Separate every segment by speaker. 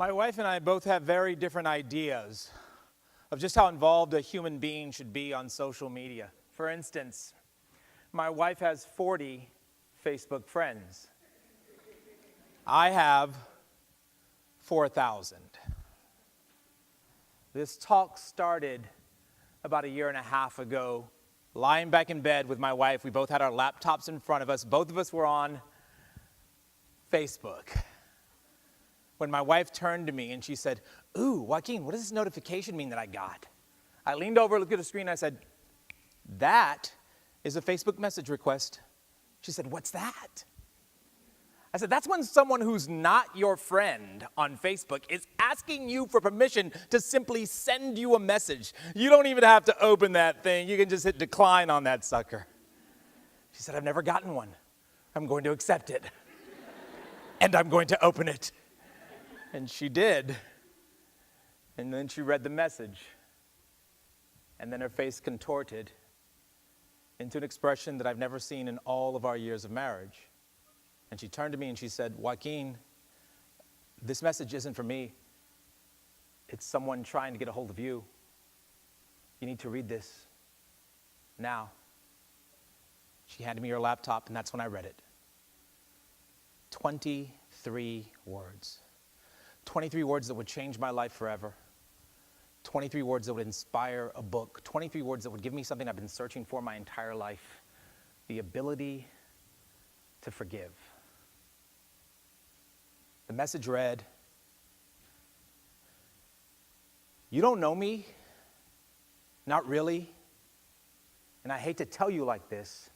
Speaker 1: My wife and I both have very different ideas of just how involved a human being should be on social media. For instance, my wife has 40 Facebook friends. I have 4,000. This talk started about a year and a half ago, lying back in bed with my wife. We both had our laptops in front of us. Both of us were on Facebook. When my wife turned to me and she said, "Ooh, Joaquin, what does this notification mean that I got?" I leaned over, looked at the screen, and I said, "That is a Facebook message request." She said, "What's that?" I said, "That's when someone who's not your friend on Facebook is asking you for permission to simply send you a message. You don't even have to open that thing. You can just hit decline on that sucker." She said, "I've never gotten one. I'm going to accept it. And I'm going to open it." And she did. And then she read the message. And then her face contorted into an expression that I've never seen in all of our years of marriage. And she turned to me and she said, "Joaquin, this message isn't for me. It's someone trying to get a hold of you. You need to read this now." She handed me her laptop, and that's when I read it. 23 words. 23 words that would change my life forever. 23 words that would inspire a book. 23 words that would give me something I've been searching for my entire life: the ability to forgive. The message read, "You don't know me, not really, and I hate to tell you like this,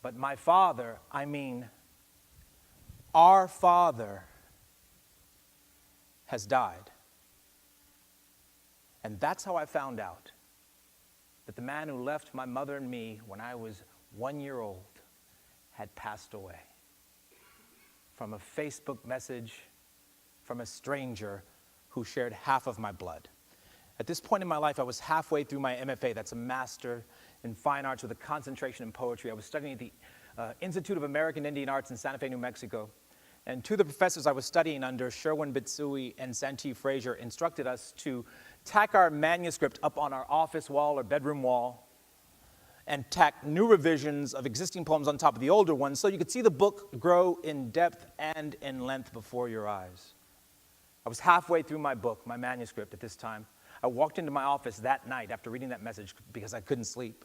Speaker 1: but my father, our father, has died. And that's how I found out that the man who left my mother and me when I was 1 year old had passed away." From a Facebook message from a stranger who shared half of my blood. At this point in my life, I was halfway through my MFA. That's a Master in Fine Arts with a concentration in poetry. I was studying at the Institute of American Indian Arts in Santa Fe, New Mexico. And two of the professors I was studying under, Sherwin Bitsui and Santee Frazier, instructed us to tack our manuscript up on our office wall or bedroom wall and tack new revisions of existing poems on top of the older ones so you could see the book grow in depth and in length before your eyes. I was halfway through my book, my manuscript at this time. I walked into my office that night after reading that message because I couldn't sleep.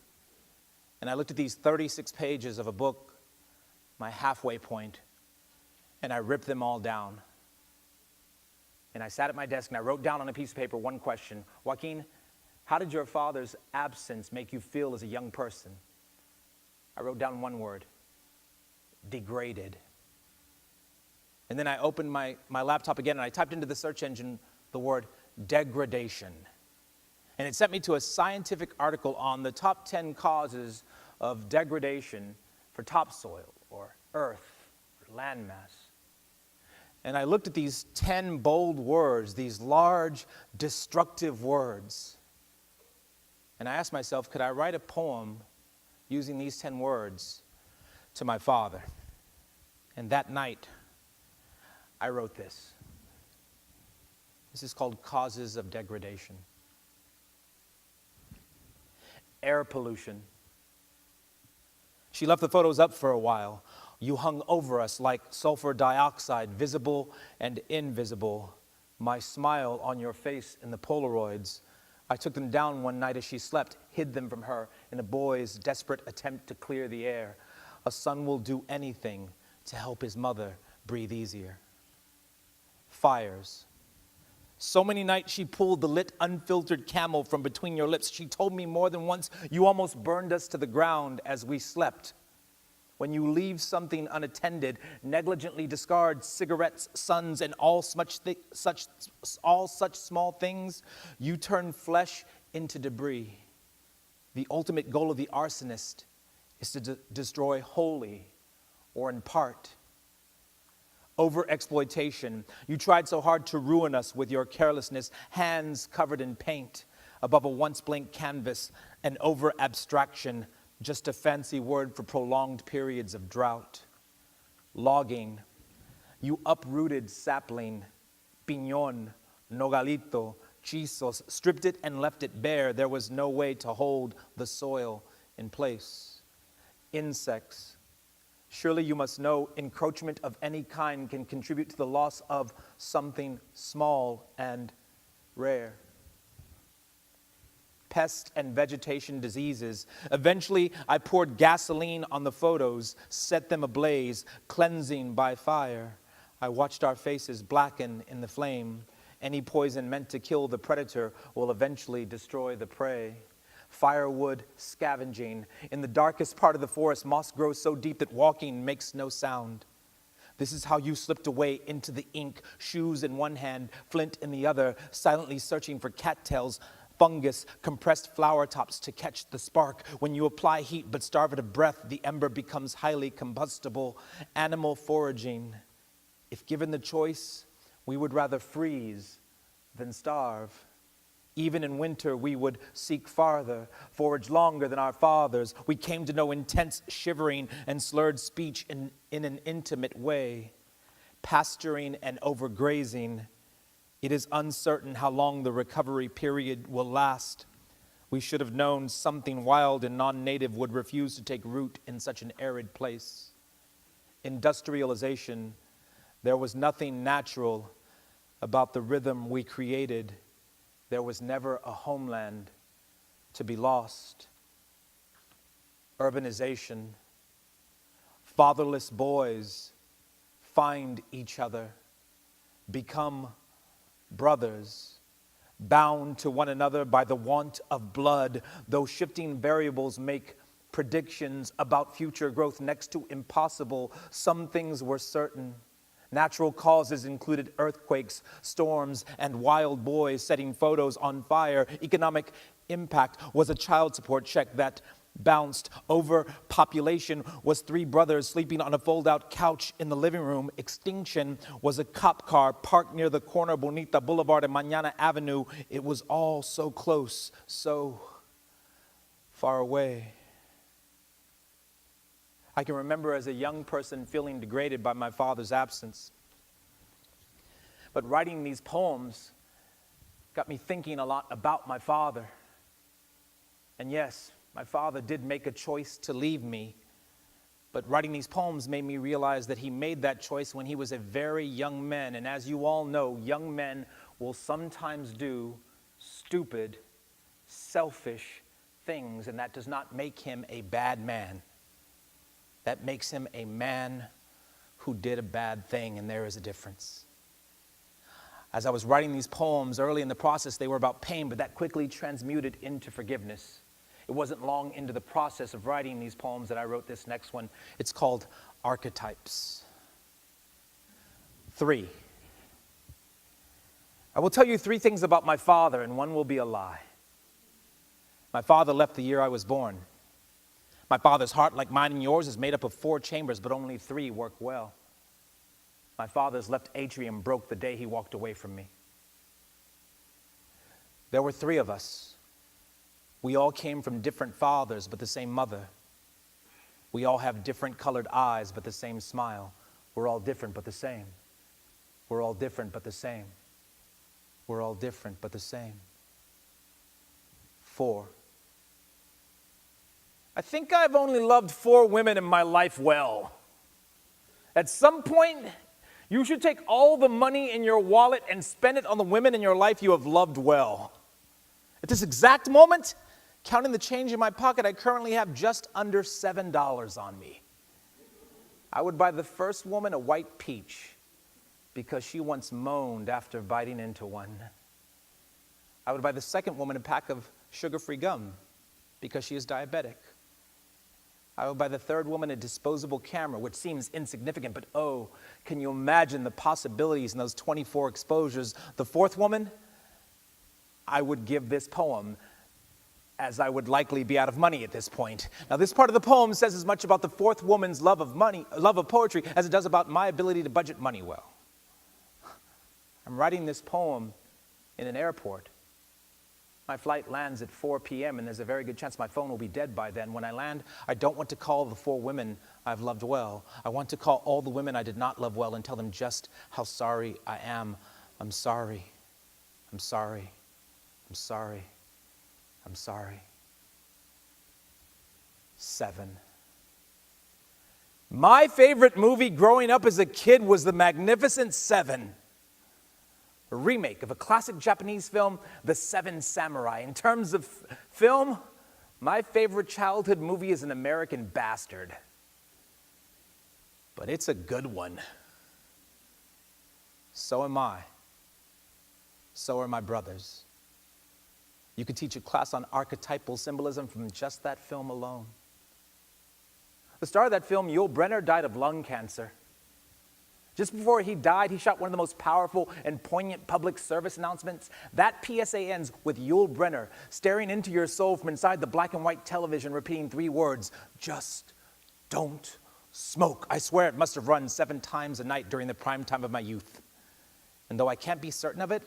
Speaker 1: And I looked at these 36 pages of a book, my halfway point, and I ripped them all down. And I sat at my desk and I wrote down on a piece of paper one question: "Joaquin, how did your father's absence make you feel as a young person?" I wrote down one word: degraded. And then I opened my laptop again and I typed into the search engine the word degradation. And it sent me to a scientific article on the top 10 causes of degradation for topsoil or earth or landmass. And I looked at these 10 bold words, these large, destructive words. And I asked myself, could I write a poem using these 10 words to my father? And that night, I wrote this. This is called Causes of Degradation. Air pollution. She left the photos up for a while. You hung over us like sulfur dioxide, visible and invisible. My smile on your face in the Polaroids. I took them down one night as she slept, hid them from her in a boy's desperate attempt to clear the air. A son will do anything to help his mother breathe easier. Fires. So many nights she pulled the lit, unfiltered Camel from between your lips. She told me more than once, you almost burned us to the ground as we slept. When you leave something unattended, negligently discard cigarettes, suns, and all such small things, you turn flesh into debris. The ultimate goal of the arsonist is to destroy wholly or in part. Overexploitation. You tried so hard to ruin us with your carelessness, hands covered in paint, above a once blank canvas, an over-abstraction, just a fancy word for prolonged periods of drought. Logging. You uprooted sapling, piñón, nogalito, chisos, stripped it and left it bare. There was no way to hold the soil in place. Insects. Surely you must know encroachment of any kind can contribute to the loss of something small and rare. Pest and vegetation diseases. Eventually, I poured gasoline on the photos, set them ablaze, cleansing by fire. I watched our faces blacken in the flame. Any poison meant to kill the predator will eventually destroy the prey. Firewood scavenging. In the darkest part of the forest, moss grows so deep that walking makes no sound. This is how you slipped away into the ink, shoes in one hand, flint in the other, silently searching for cattails, fungus, compressed flower tops to catch the spark. When you apply heat but starve it of breath, the ember becomes highly combustible. Animal foraging. If given the choice, we would rather freeze than starve. Even in winter, we would seek farther, forage longer than our fathers. We came to know intense shivering and slurred speech in an intimate way. Pasturing and overgrazing. It is uncertain how long the recovery period will last. We should have known something wild and non-native would refuse to take root in such an arid place. Industrialization. There was nothing natural about the rhythm we created. There was never a homeland to be lost. Urbanization. Fatherless boys find each other, become brothers, bound to one another by the want of blood. Though shifting variables make predictions about future growth next to impossible, some things were certain. Natural causes included earthquakes, storms, and wild boys setting photos on fire. Economic impact was a child support check that bounced. Overpopulation was 3 brothers sleeping on a fold-out couch in the living room. Extinction was a cop car parked near the corner of Bonita Boulevard and Mañana Avenue. It was all so close, so far away. I can remember as a young person feeling degraded by my father's absence. But writing these poems got me thinking a lot about my father. And yes, my father did make a choice to leave me. But writing these poems made me realize that he made that choice when he was a very young man. And as you all know, young men will sometimes do stupid, selfish things, and that does not make him a bad man. That makes him a man who did a bad thing, and there is a difference. As I was writing these poems, early in the process, they were about pain, but that quickly transmuted into forgiveness. It wasn't long into the process of writing these poems that I wrote this next one. It's called Archetypes. 3. I will tell you 3 things about my father, and one will be a lie. My father left the year I was born. My father's heart, like mine and yours, is made up of 4 chambers, but only 3 work well. My father's left atrium broke the day he walked away from me. There were 3 of us. We all came from different fathers, but the same mother. We all have different colored eyes, but the same smile. We're all different, but the same. We're all different, but the same. We're all different, but the same. 4. I think I've only loved 4 women in my life well. At some point, you should take all the money in your wallet and spend it on the women in your life you have loved well. At this exact moment, counting the change in my pocket, I currently have just under $7 on me. I would buy the first woman a white peach because she once moaned after biting into one. I would buy the second woman a pack of sugar-free gum because she is diabetic. I would buy the third woman a disposable camera, which seems insignificant, but oh, can you imagine the possibilities in those 24 exposures? The fourth woman, I would give this poem, as I would likely be out of money at this point. Now, this part of the poem says as much about the fourth woman's love of poetry, as it does about my ability to budget money well. I'm writing this poem in an airport. My flight lands at 4 p.m., and there's a very good chance my phone will be dead by then. When I land, I don't want to call the 4 women I've loved well. I want to call all the women I did not love well and tell them just how sorry I am I'm sorry. I'm sorry. I'm sorry. I'm sorry. 7. My favorite movie growing up as a kid was The Magnificent Seven, a remake of a classic Japanese film, The Seven Samurai. In terms of film, my favorite childhood movie is An American Bastard. But it's a good one. So am I. So are my brothers. You could teach a class on archetypal symbolism from just that film alone. The star of that film, Yul Brynner, died of lung cancer. Just before he died, he shot one of the most powerful and poignant public service announcements. That PSA ends with Yul Brynner staring into your soul from inside the black and white television, repeating 3 words, just don't smoke. I swear it must have run 7 times a night during the prime time of my youth. And though I can't be certain of it,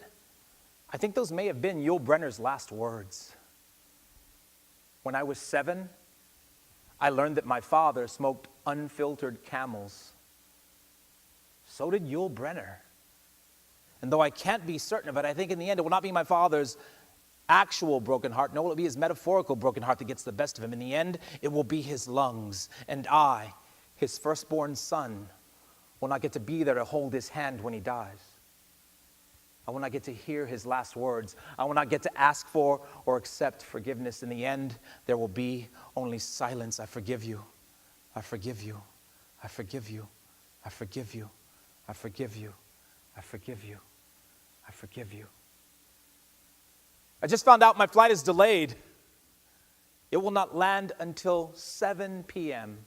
Speaker 1: I think those may have been Yul Brynner's last words. When I was 7, I learned that my father smoked unfiltered Camels. So did Yul Brynner. And though I can't be certain of it, I think in the end it will not be my father's actual broken heart, nor will it be his metaphorical broken heart that gets the best of him. In the end, it will be his lungs. And I, his firstborn son, will not get to be there to hold his hand when he dies. I will not get to hear his last words. I will not get to ask for or accept forgiveness. In the end, there will be only silence. I forgive you. I forgive you. I forgive you. I forgive you. I forgive you. I forgive you. I forgive you. I just found out my flight is delayed. It will not land until 7 p.m.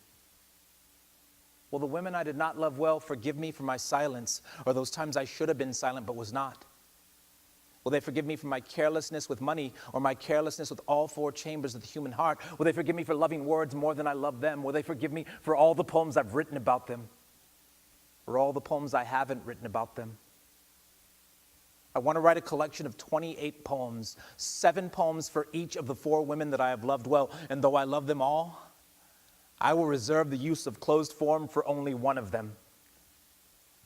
Speaker 1: Will the women I did not love well forgive me for my silence, or those times I should have been silent but was not? Will they forgive me for my carelessness with money, or my carelessness with all 4 chambers of the human heart? Will they forgive me for loving words more than I love them? Will they forgive me for all the poems I've written about them, or all the poems I haven't written about them? I want to write a collection of 28 poems, 7 poems for each of the 4 women that I have loved well, and though I love them all, I will reserve the use of closed form for only one of them.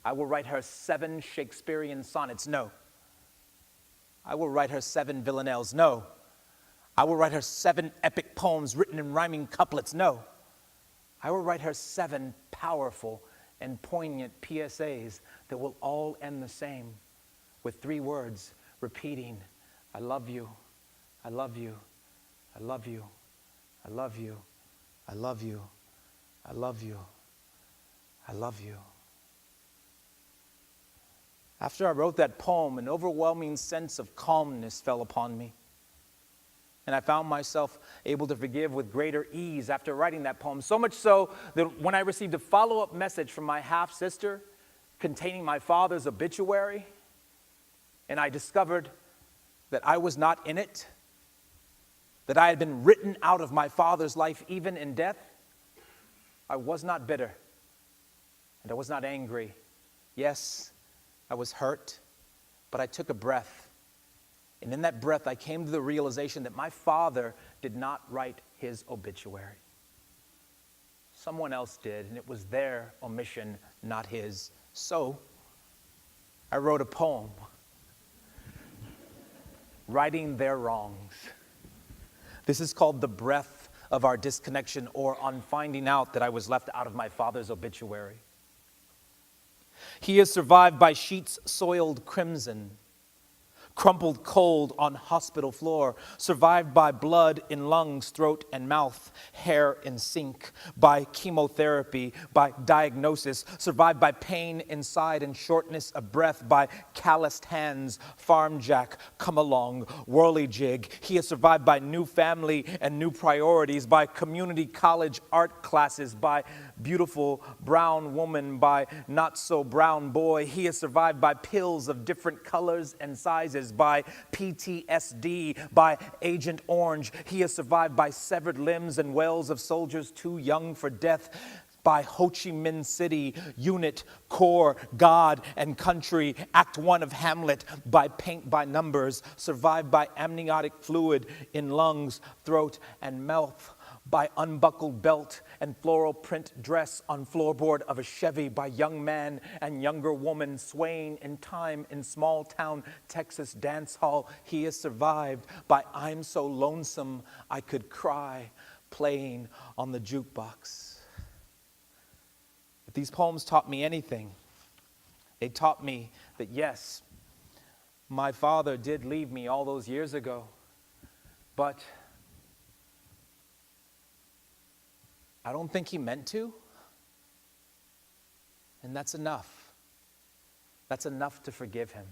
Speaker 1: I will write her 7 Shakespearean sonnets. No. I will write her 7 villanelles. No. I will write her 7 epic poems written in rhyming couplets. No. I will write her 7 powerful and poignant PSAs that will all end the same, with 3 words repeating, I love you, I love you, I love you, I love you, I love you, I love you, I love you. After I wrote that poem, an overwhelming sense of calmness fell upon me. And I found myself able to forgive with greater ease after writing that poem. So much so that when I received a follow-up message from my half-sister containing my father's obituary, and I discovered that I was not in it, that I had been written out of my father's life even in death, I was not bitter, and I was not angry. Yes, I was hurt, but I took a breath. And in that breath, I came to the realization that my father did not write his obituary. Someone else did, and it was their omission, not his. So, I wrote a poem, righting their wrongs. This is called The Breath of Our Disconnection, or On Finding Out That I Was Left Out of My Father's Obituary. He is survived by sheets soiled crimson, crumpled cold on hospital floor, survived by blood in lungs, throat, and mouth, hair in sink, by chemotherapy, by diagnosis, survived by pain inside and shortness of breath, by calloused hands, farm jack, come along, whirly-jig. He is survived by new family and new priorities, by community college art classes, by beautiful brown woman, by not so brown boy. He is survived by pills of different colors and sizes, by PTSD, by Agent Orange. He is survived by severed limbs and wails of soldiers too young for death, by Ho Chi Minh City, Unit, Core, God, and Country, Act 1 of Hamlet, by paint by numbers, survived by amniotic fluid in lungs, throat, and mouth, by unbuckled belt and floral print dress on floorboard of a Chevy, by young man and younger woman swaying in time in small town Texas dance hall. He is survived by I'm So Lonesome I Could Cry playing on the jukebox. If these poems taught me anything, they taught me that yes, my father did leave me all those years ago, but I don't think he meant to. And that's enough. That's enough to forgive him.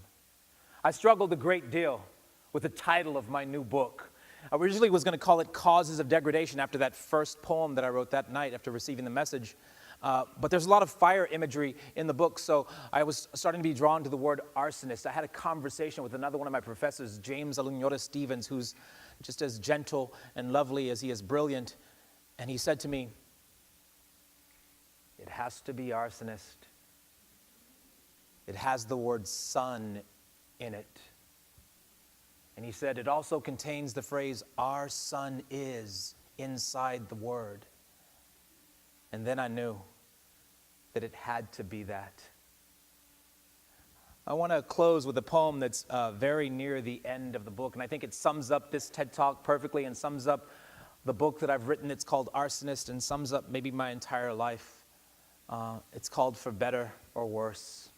Speaker 1: I struggled a great deal with the title of my new book. I originally was going to call it Causes of Degradation after that first poem that I wrote that night after receiving the message. But there's a lot of fire imagery in the book, so I was starting to be drawn to the word arsonist. I had a conversation with another one of my professors, James Alunyora Stevens, who's just as gentle and lovely as he is brilliant. And he said to me, it has to be arsonist. It has the word son in it. And he said it also contains the phrase, our son is, inside the word. And then I knew that it had to be that. I want to close with a poem that's very near the end of the book, and I think it sums up this TED Talk perfectly and sums up the book that I've written. It's called Arsonist and sums up maybe my entire life. It's called For Better or Worse.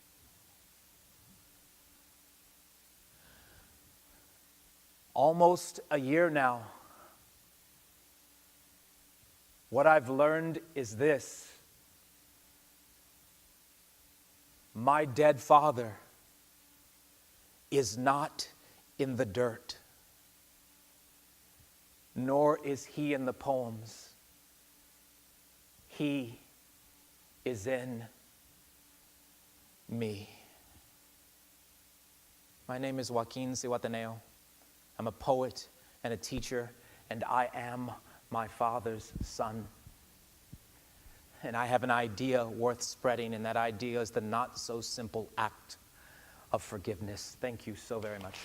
Speaker 1: Almost a year now. What I've learned is this. My dead father is not in the dirt, nor is he in the poems. He is in me. My name is Joaquín Zihuatanejo. I'm a poet and a teacher, and I am my father's son. And I have an idea worth spreading, and that idea is the not-so-simple act of forgiveness. Thank you so very much.